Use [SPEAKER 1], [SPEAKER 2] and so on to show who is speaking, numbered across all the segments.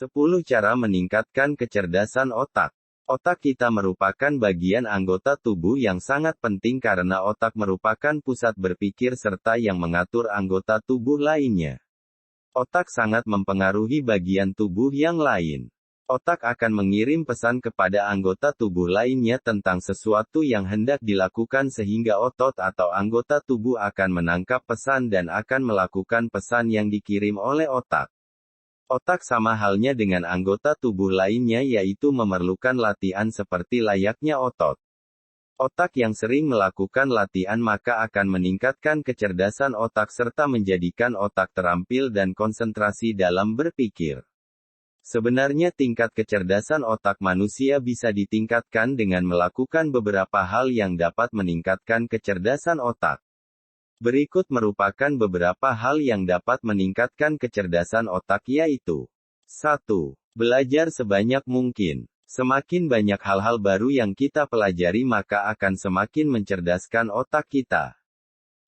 [SPEAKER 1] 10 cara meningkatkan kecerdasan otak. Otak kita merupakan bagian anggota tubuh yang sangat penting karena otak merupakan pusat berpikir serta yang mengatur anggota tubuh lainnya. Otak sangat mempengaruhi bagian tubuh yang lain. Otak akan mengirim pesan kepada anggota tubuh lainnya tentang sesuatu yang hendak dilakukan sehingga otot atau anggota tubuh akan menangkap pesan dan akan melakukan pesan yang dikirim oleh otak. Otak sama halnya dengan anggota tubuh lainnya yaitu memerlukan latihan seperti layaknya otot. Otak yang sering melakukan latihan maka akan meningkatkan kecerdasan otak serta menjadikan otak terampil dan konsentrasi dalam berpikir. Sebenarnya tingkat kecerdasan otak manusia bisa ditingkatkan dengan melakukan beberapa hal yang dapat meningkatkan kecerdasan otak. Berikut merupakan beberapa hal yang dapat meningkatkan kecerdasan otak yaitu 1. Belajar sebanyak mungkin. Semakin banyak hal-hal baru yang kita pelajari maka akan semakin mencerdaskan otak kita.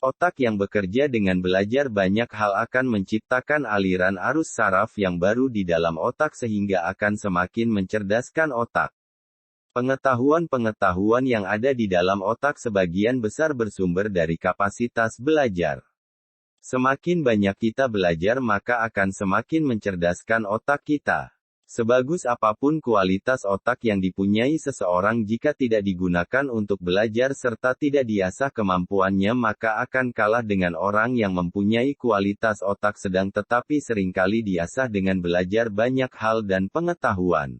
[SPEAKER 1] Otak yang bekerja dengan belajar banyak hal akan menciptakan aliran arus saraf yang baru di dalam otak sehingga akan semakin mencerdaskan otak. Pengetahuan-pengetahuan yang ada di dalam otak sebagian besar bersumber dari kapasitas belajar. Semakin banyak kita belajar maka akan semakin mencerdaskan otak kita. Sebagus apapun kualitas otak yang dipunyai seseorang jika tidak digunakan untuk belajar serta tidak diasah kemampuannya maka akan kalah dengan orang yang mempunyai kualitas otak sedang tetapi seringkali diasah dengan belajar banyak hal dan pengetahuan.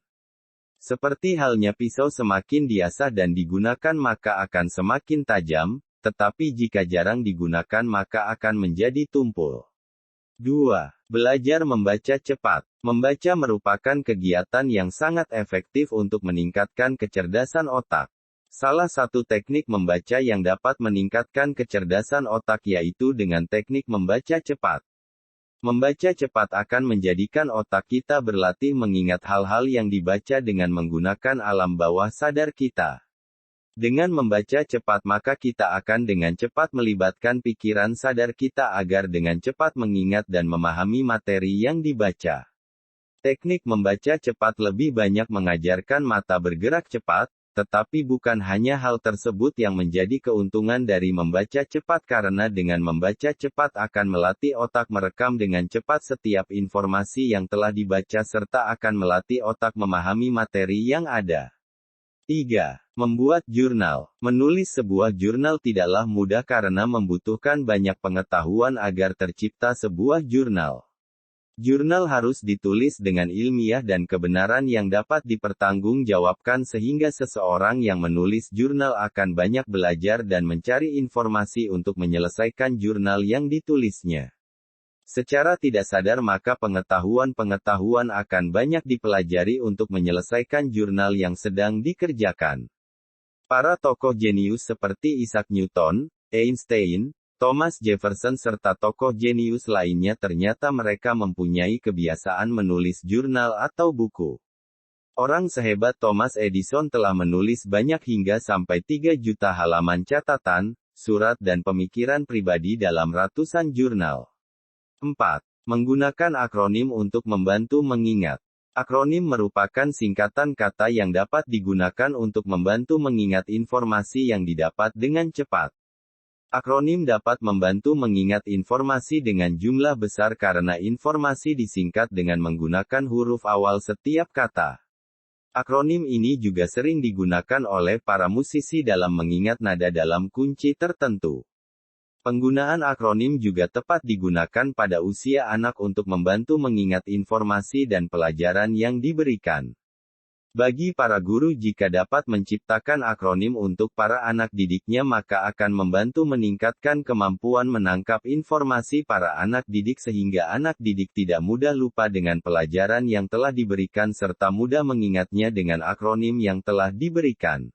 [SPEAKER 1] Seperti halnya pisau semakin diasah dan digunakan maka akan semakin tajam, tetapi jika jarang digunakan maka akan menjadi tumpul. 2. Belajar membaca cepat. Membaca merupakan kegiatan yang sangat efektif untuk meningkatkan kecerdasan otak. Salah satu teknik membaca yang dapat meningkatkan kecerdasan otak yaitu dengan teknik membaca cepat. Membaca cepat akan menjadikan otak kita berlatih mengingat hal-hal yang dibaca dengan menggunakan alam bawah sadar kita. Dengan membaca cepat maka kita akan dengan cepat melibatkan pikiran sadar kita agar dengan cepat mengingat dan memahami materi yang dibaca. Teknik membaca cepat lebih banyak mengajarkan mata bergerak cepat, tetapi bukan hanya hal tersebut yang menjadi keuntungan dari membaca cepat karena dengan membaca cepat akan melatih otak merekam dengan cepat setiap informasi yang telah dibaca serta akan melatih otak memahami materi yang ada. 3. Membuat jurnal. Menulis sebuah jurnal tidaklah mudah karena membutuhkan banyak pengetahuan agar tercipta sebuah jurnal. Jurnal harus ditulis dengan ilmiah dan kebenaran yang dapat dipertanggungjawabkan sehingga seseorang yang menulis jurnal akan banyak belajar dan mencari informasi untuk menyelesaikan jurnal yang ditulisnya. Secara tidak sadar maka pengetahuan-pengetahuan akan banyak dipelajari untuk menyelesaikan jurnal yang sedang dikerjakan. Para tokoh jenius seperti Isaac Newton, Einstein, Thomas Jefferson serta tokoh jenius lainnya ternyata mereka mempunyai kebiasaan menulis jurnal atau buku. Orang sehebat Thomas Edison telah menulis banyak hingga sampai 3 juta halaman catatan, surat dan pemikiran pribadi dalam ratusan jurnal. 4. Menggunakan akronim untuk membantu mengingat. Akronim merupakan singkatan kata yang dapat digunakan untuk membantu mengingat informasi yang didapat dengan cepat. Akronim dapat membantu mengingat informasi dengan jumlah besar karena informasi disingkat dengan menggunakan huruf awal setiap kata. Akronim ini juga sering digunakan oleh para musisi dalam mengingat nada dalam kunci tertentu. Penggunaan akronim juga tepat digunakan pada usia anak untuk membantu mengingat informasi dan pelajaran yang diberikan. Bagi para guru jika dapat menciptakan akronim untuk para anak didiknya maka akan membantu meningkatkan kemampuan menangkap informasi para anak didik sehingga anak didik tidak mudah lupa dengan pelajaran yang telah diberikan serta mudah mengingatnya dengan akronim yang telah diberikan.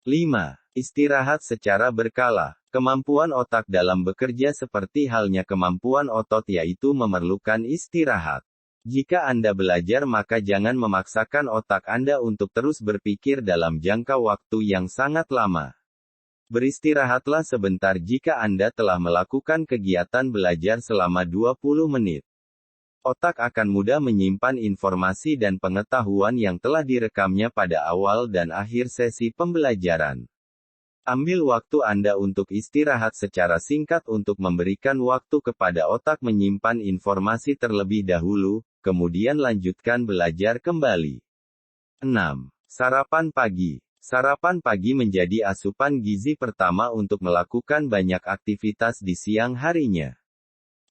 [SPEAKER 1] 5. Istirahat secara berkala. Kemampuan otak dalam bekerja seperti halnya kemampuan otot yaitu memerlukan istirahat. Jika Anda belajar maka jangan memaksakan otak Anda untuk terus berpikir dalam jangka waktu yang sangat lama. Beristirahatlah sebentar jika Anda telah melakukan kegiatan belajar selama 20 menit. Otak akan mudah menyimpan informasi dan pengetahuan yang telah direkamnya pada awal dan akhir sesi pembelajaran. Ambil waktu Anda untuk istirahat secara singkat untuk memberikan waktu kepada otak menyimpan informasi terlebih dahulu, kemudian lanjutkan belajar kembali. 6. Sarapan pagi. Sarapan pagi menjadi asupan gizi pertama untuk melakukan banyak aktivitas di siang harinya.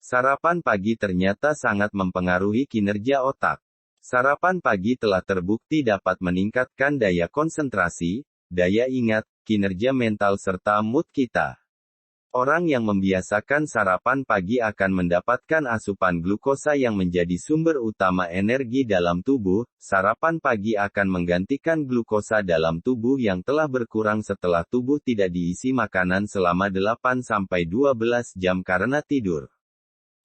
[SPEAKER 1] Sarapan pagi ternyata sangat mempengaruhi kinerja otak. Sarapan pagi telah terbukti dapat meningkatkan daya konsentrasi, daya ingat, kinerja mental serta mood kita. Orang yang membiasakan sarapan pagi akan mendapatkan asupan glukosa yang menjadi sumber utama energi dalam tubuh. Sarapan pagi akan menggantikan glukosa dalam tubuh yang telah berkurang setelah tubuh tidak diisi makanan selama 8-12 jam karena tidur.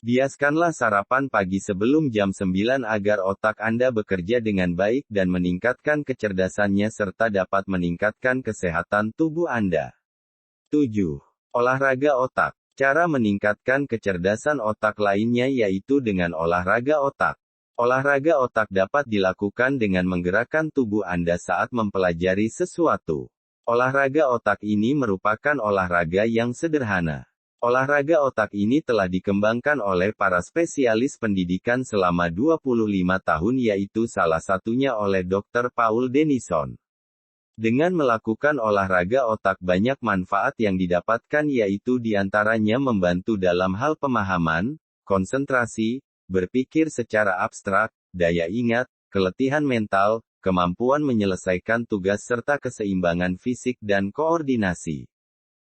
[SPEAKER 1] Biaskanlah sarapan pagi sebelum jam 9 agar otak Anda bekerja dengan baik dan meningkatkan kecerdasannya serta dapat meningkatkan kesehatan tubuh Anda. 7. Olahraga otak. Cara meningkatkan kecerdasan otak lainnya yaitu dengan olahraga otak. Olahraga otak dapat dilakukan dengan menggerakkan tubuh Anda saat mempelajari sesuatu. Olahraga otak ini merupakan olahraga yang sederhana. Olahraga otak ini telah dikembangkan oleh para spesialis pendidikan selama 25 tahun yaitu salah satunya oleh Dr. Paul Denison. Dengan melakukan olahraga otak banyak manfaat yang didapatkan yaitu diantaranya membantu dalam hal pemahaman, konsentrasi, berpikir secara abstrak, daya ingat, keletihan mental, kemampuan menyelesaikan tugas serta keseimbangan fisik dan koordinasi.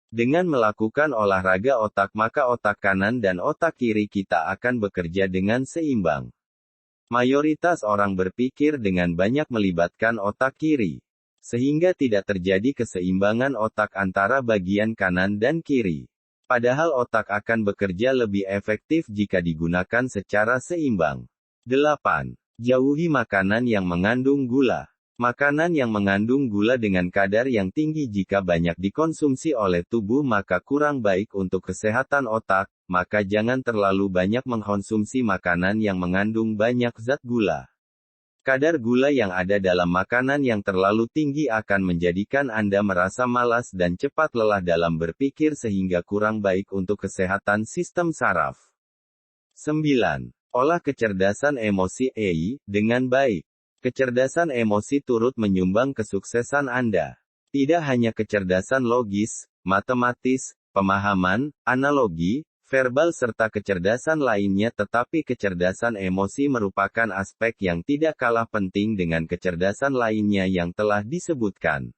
[SPEAKER 1] Dengan melakukan olahraga otak maka otak kanan dan otak kiri kita akan bekerja dengan seimbang. Mayoritas orang berpikir dengan banyak melibatkan otak kiri. Sehingga tidak terjadi keseimbangan otak antara bagian kanan dan kiri. Padahal otak akan bekerja lebih efektif jika digunakan secara seimbang. 8. Jauhi makanan yang mengandung gula. Makanan yang mengandung gula dengan kadar yang tinggi jika banyak dikonsumsi oleh tubuh maka kurang baik untuk kesehatan otak, maka jangan terlalu banyak mengkonsumsi makanan yang mengandung banyak zat gula. Kadar gula yang ada dalam makanan yang terlalu tinggi akan menjadikan Anda merasa malas dan cepat lelah dalam berpikir sehingga kurang baik untuk kesehatan sistem saraf. 9. Olah kecerdasan emosi (EI) dengan baik. Kecerdasan emosi turut menyumbang kesuksesan Anda. Tidak hanya kecerdasan logis, matematis, pemahaman, analogi, verbal serta kecerdasan lainnya tetapi kecerdasan emosi merupakan aspek yang tidak kalah penting dengan kecerdasan lainnya yang telah disebutkan.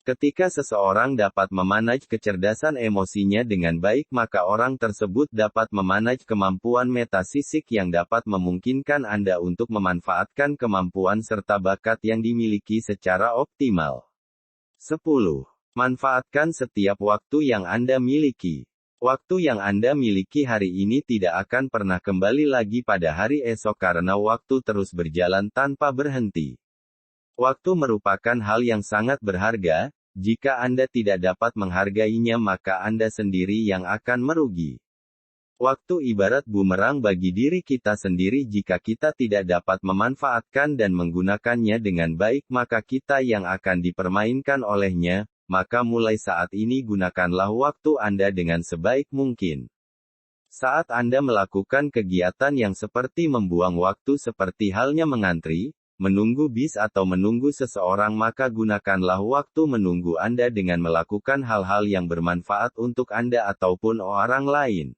[SPEAKER 1] Ketika seseorang dapat memanage kecerdasan emosinya dengan baik maka orang tersebut dapat memanage kemampuan metasisik yang dapat memungkinkan Anda untuk memanfaatkan kemampuan serta bakat yang dimiliki secara optimal. 10. Manfaatkan setiap waktu yang Anda miliki. Waktu yang Anda miliki hari ini tidak akan pernah kembali lagi pada hari esok karena waktu terus berjalan tanpa berhenti. Waktu merupakan hal yang sangat berharga. Jika Anda tidak dapat menghargainya maka Anda sendiri yang akan merugi. Waktu ibarat bumerang bagi diri kita sendiri jika kita tidak dapat memanfaatkan dan menggunakannya dengan baik maka kita yang akan dipermainkan olehnya, maka mulai saat ini gunakanlah waktu Anda dengan sebaik mungkin. Saat Anda melakukan kegiatan yang seperti membuang waktu seperti halnya mengantri, menunggu bis atau menunggu seseorang maka gunakanlah waktu menunggu Anda dengan melakukan hal-hal yang bermanfaat untuk Anda ataupun orang lain.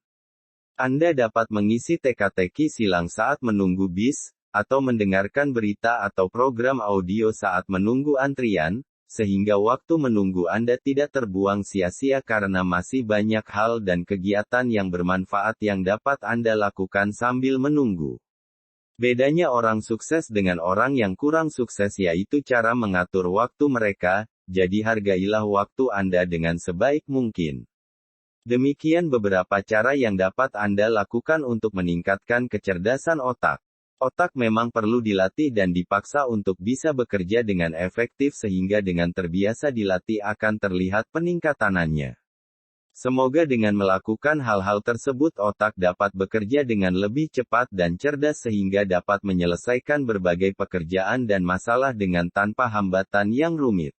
[SPEAKER 1] Anda dapat mengisi teka-teki silang saat menunggu bis, atau mendengarkan berita atau program audio saat menunggu antrian, sehingga waktu menunggu Anda tidak terbuang sia-sia karena masih banyak hal dan kegiatan yang bermanfaat yang dapat Anda lakukan sambil menunggu. Bedanya orang sukses dengan orang yang kurang sukses yaitu cara mengatur waktu mereka, jadi hargailah waktu Anda dengan sebaik mungkin. Demikian beberapa cara yang dapat Anda lakukan untuk meningkatkan kecerdasan otak. Otak memang perlu dilatih dan dipaksa untuk bisa bekerja dengan efektif sehingga dengan terbiasa dilatih akan terlihat peningkatannya. Semoga dengan melakukan hal-hal tersebut otak dapat bekerja dengan lebih cepat dan cerdas sehingga dapat menyelesaikan berbagai pekerjaan dan masalah dengan tanpa hambatan yang rumit.